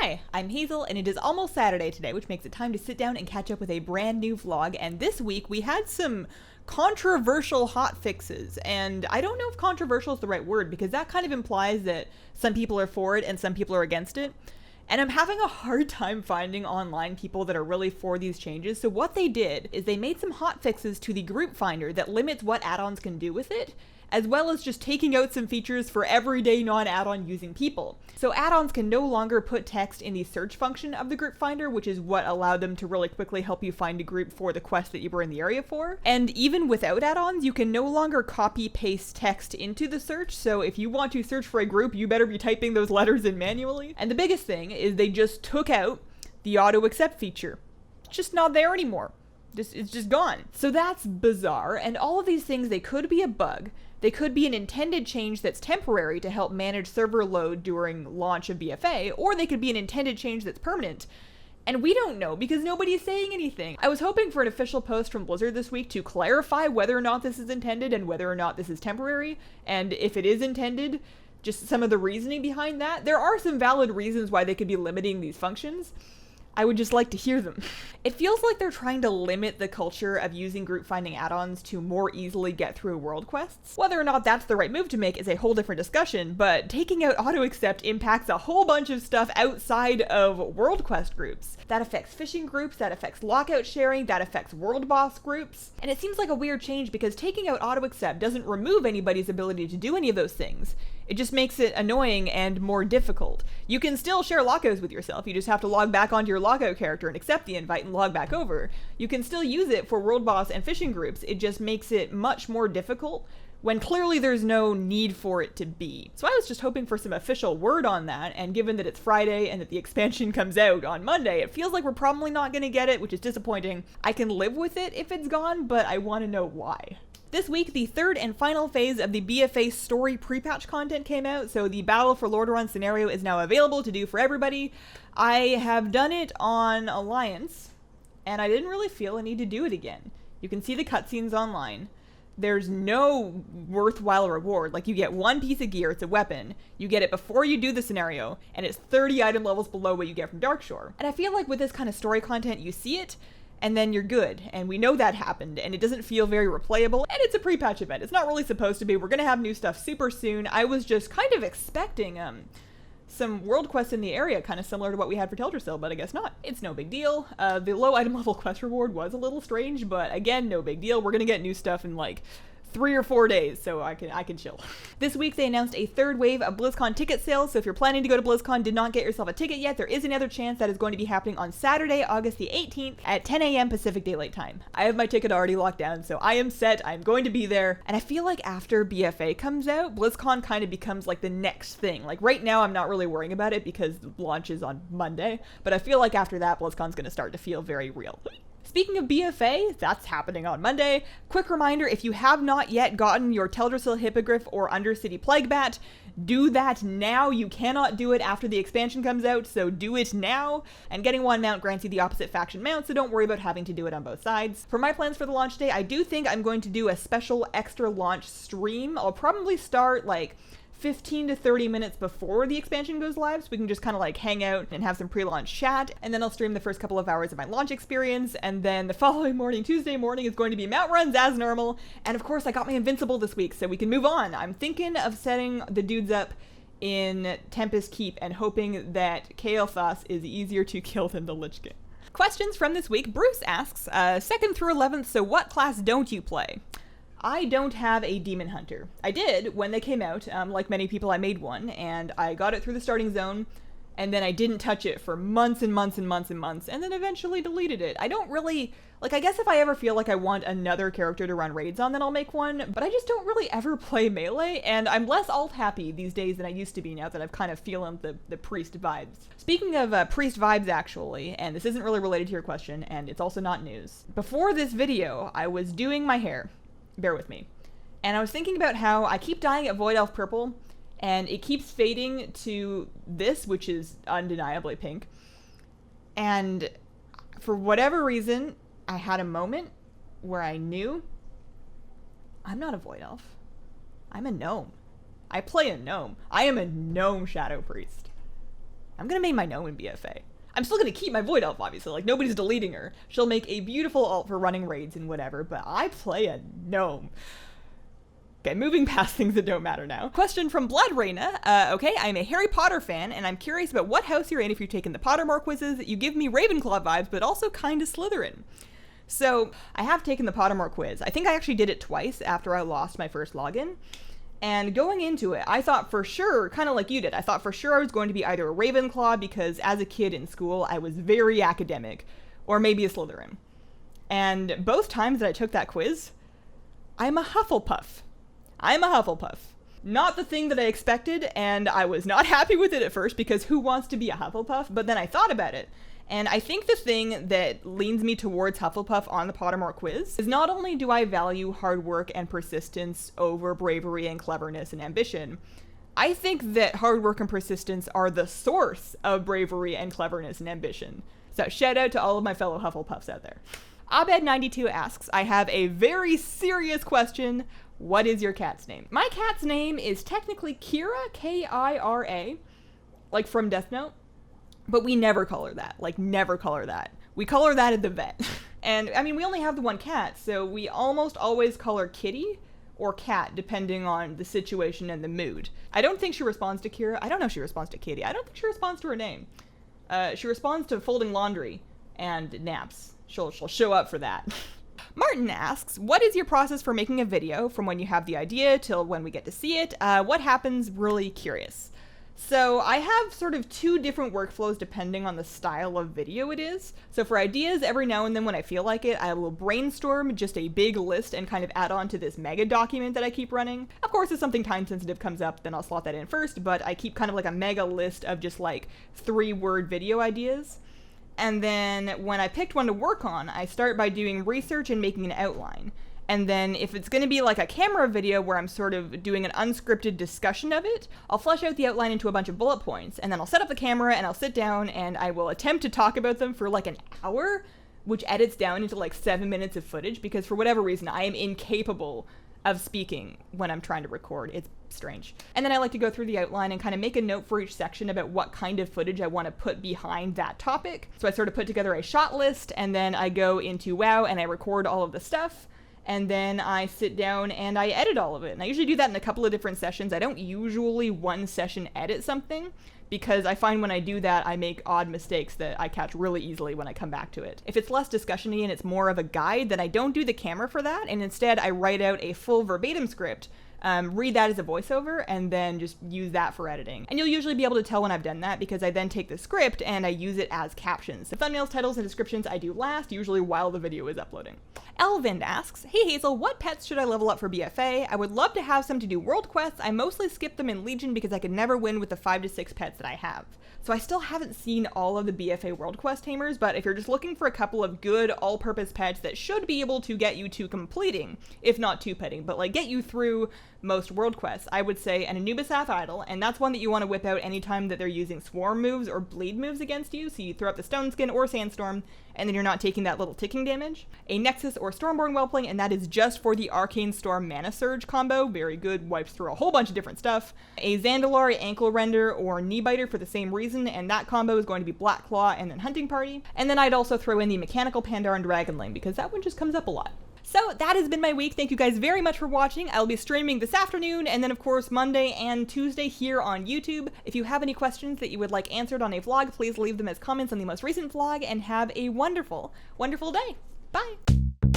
Hi, I'm Hazel, and it is almost Saturday today, which makes it time to sit down and catch up with a brand new vlog. And this week we had some controversial hot fixes, and I don't know if controversial is the right word because that kind of implies that some people are for it and some people are against it. And I'm having a hard time finding online people that are really for these changes. So what they did is they made some hot fixes to the group finder that limits what add-ons can do with it, as well as just taking out some features for everyday non-add-on using people. So add-ons can no longer put text in the search function of the group finder, which is what allowed them to really quickly help you find a group for the quest that you were in the area for. And even without add-ons, you can no longer copy-paste text into the search, so if you want to search for a group, you better be typing those letters in manually. And the biggest thing is they just took out the auto-accept feature. It's just not there anymore. It's just gone. So that's bizarre, and all of these things, they could be a bug. They could be an intended change that's temporary to help manage server load during launch of BFA, or they could be an intended change that's permanent. And we don't know because nobody is saying anything. I was hoping for an official post from Blizzard this week to clarify whether or not this is intended and whether or not this is temporary, and if it is intended, just some of the reasoning behind that. There are some valid reasons why they could be limiting these functions. I would just like to hear them. It feels like they're trying to limit the culture of using group finding add-ons to more easily get through world quests. Whether or not that's the right move to make is a whole different discussion, but taking out auto-accept impacts a whole bunch of stuff outside of world quest groups. That affects fishing groups, that affects lockout sharing, that affects world boss groups. And it seems like a weird change because taking out auto-accept doesn't remove anybody's ability to do any of those things. It just makes it annoying and more difficult. You can still share lockouts with yourself, you just have to log back onto your lockout character and accept the invite and log back over. You can still use it for world boss and fishing groups, it just makes it much more difficult when clearly there's no need for it to be. So I was just hoping for some official word on that, and given that it's Friday and that the expansion comes out on Monday, it feels like we're probably not going to get it, which is disappointing. I can live with it if it's gone, but I want to know why. This week, the third and final phase of the BFA story pre-patch content came out, so the Battle for Lordaeron scenario is now available to do for everybody. I have done it on Alliance, and I didn't really feel a need to do it again. You can see the cutscenes online. There's no worthwhile reward. Like, you get one piece of gear, it's a weapon, you get it before you do the scenario, and it's 30 item levels below what you get from Darkshore. And I feel like with this kind of story content, you see it, and then you're good, and we know that happened, and it doesn't feel very replayable, and it's a pre-patch event. It's not really supposed to be. We're gonna have new stuff super soon. I was just kind of expecting some world quests in the area, kind of similar to what we had for Teldrassil, but I guess not. It's no big deal. The low item level quest reward was a little strange, but again, no big deal. We're gonna get new stuff in like 3 or 4 days, so I can chill. This week they announced a third wave of BlizzCon ticket sales, so if you're planning to go to BlizzCon, did not get yourself a ticket yet, there is another chance that is going to be happening on Saturday, August the 18th at 10 a.m. Pacific Daylight Time. I have my ticket already locked down, so I am set, I'm going to be there, and I feel like after BFA comes out, BlizzCon kind of becomes like the next thing. Like right now, I'm not really worrying about it because the launch is on Monday, but I feel like after that, BlizzCon's gonna start to feel very real. Speaking of BFA, that's happening on Monday. Quick reminder, if you have not yet gotten your Teldrassil Hippogriff or Undercity Plague Bat, do that now. You cannot do it after the expansion comes out, so do it now. And getting one mount grants you the opposite faction mount, so don't worry about having to do it on both sides. For my plans for the launch day, I do think I'm going to do a special extra launch stream. I'll probably start like 15 to 30 minutes before the expansion goes live, so we can just kind of like hang out and have some pre-launch chat, and then I'll stream the first couple of hours of my launch experience, and then the following morning, Tuesday morning, is going to be mount runs as normal, and of course I got my Invincible this week, so we can move on. I'm thinking of setting the dudes up in Tempest Keep and hoping that Kael'thas is easier to kill than the Lich King. Questions from this week. Bruce asks, 2nd through 11th, so what class don't you play? I don't have a Demon Hunter. I did when they came out. Like many people, I made one, and I got it through the starting zone, and then I didn't touch it for months and months and months and months, and then eventually deleted it. I don't really, like, I guess if I ever feel like I want another character to run raids on, then I'll make one, but I just don't really ever play melee, and I'm less alt-happy these days than I used to be now that I've kind of feeling the priest vibes. Speaking of priest vibes, actually, and this isn't really related to your question, and it's also not news. Before this video, I was doing my hair. Bear with me. And I was thinking about how I keep dyeing it Void Elf Purple, and it keeps fading to this, which is undeniably pink. And for whatever reason, I had a moment where I knew I'm not a Void Elf. I'm a gnome. I play a gnome. I am a gnome Shadow Priest. I'm gonna main my gnome in BFA. I'm still gonna keep my Void Elf, obviously, like nobody's deleting her. She'll make a beautiful alt for running raids and whatever, but I play a gnome. Okay, moving past things that don't matter now. Question from Blood Reina. Okay, I'm a Harry Potter fan, and I'm curious about what house you're in if you've taken the Pottermore quizzes. You give me Ravenclaw vibes, but also kinda Slytherin. So, I have taken the Pottermore quiz. I think I actually did it twice after I lost my first login. And going into it, I thought for sure, kind of like you did, I thought for sure I was going to be either a Ravenclaw because as a kid in school, I was very academic, or maybe a Slytherin. And both times that I took that quiz, I'm a Hufflepuff. I'm a Hufflepuff. Not the thing that I expected, and I was not happy with it at first because who wants to be a Hufflepuff? But then I thought about it. And I think the thing that leans me towards Hufflepuff on the Pottermore quiz is not only do I value hard work and persistence over bravery and cleverness and ambition, I think that hard work and persistence are the source of bravery and cleverness and ambition. So shout out to all of my fellow Hufflepuffs out there. Abed92 asks, I have a very serious question. What is your cat's name? My cat's name is technically Kira, Kira, like from Death Note. But we never call her that. Like, never call her that. We call her that at the vet. And, I mean, we only have the one cat, so we almost always call her Kitty or Cat, depending on the situation and the mood. I don't think she responds to Kira. I don't know if she responds to Kitty. I don't think she responds to her name. She responds to folding laundry and naps. She'll show up for that. Martin asks, what is your process for making a video from when you have the idea till when we get to see it? What happens? Really curious. So I have sort of two different workflows depending on the style of video it is. So for ideas, every now and then when I feel like it, I will brainstorm just a big list and kind of add on to this mega document that I keep running. Of course, if something time sensitive comes up, then I'll slot that in first, but I keep kind of like a mega list of just like 3-word video ideas. And then when I picked one to work on, I start by doing research and making an outline. And then if it's going to be like a camera video where I'm sort of doing an unscripted discussion of it, I'll flesh out the outline into a bunch of bullet points, and then I'll set up the camera and I'll sit down and I will attempt to talk about them for like an hour, which edits down into like 7 minutes of footage because for whatever reason I am incapable of speaking when I'm trying to record. It's strange. And then I like to go through the outline and kind of make a note for each section about what kind of footage I want to put behind that topic. So I sort of put together a shot list, and then I go into WoW and I record all of the stuff. And then I sit down and I edit all of it. And I usually do that in a couple of different sessions. I don't usually one session edit something because I find when I do that, I make odd mistakes that I catch really easily when I come back to it. If it's less discussion-y and it's more of a guide, then I don't do the camera for that. And instead I write out a full verbatim script, read that as a voiceover, and then just use that for editing. And you'll usually be able to tell when I've done that because I then take the script and I use it as captions. The thumbnails, titles, and descriptions I do last, usually while the video is uploading. Elvind asks, hey Hazel, what pets should I level up for BFA? I would love to have some to do world quests. I mostly skip them in Legion because I could never win with the 5 to 6 pets that I have. So I still haven't seen all of the BFA world quest tamers, but if you're just looking for a couple of good all-purpose pets that should be able to get you to completing, if not two-petting, but like get you through most world quests, I would say an Anubisath Idol, and that's one that you want to whip out anytime that they're using swarm moves or bleed moves against you, so you throw up the Stone Skin or Sandstorm, and then you're not taking that little ticking damage. A Nexus or Stormborn Whelpling, and that is just for the Arcane Storm Mana Surge combo, very good, wipes through a whole bunch of different stuff. A Zandalar, Ankle Render, or Knee Biter for the same reason, and that combo is going to be Black Claw and then Hunting Party. And then I'd also throw in the Mechanical Pandar and Dragonling, because that one just comes up a lot. So that has been my week. Thank you guys very much for watching. I'll be streaming this afternoon and then of course Monday and Tuesday here on YouTube. If you have any questions that you would like answered on a vlog, please leave them as comments on the most recent vlog and have a wonderful, wonderful day. Bye!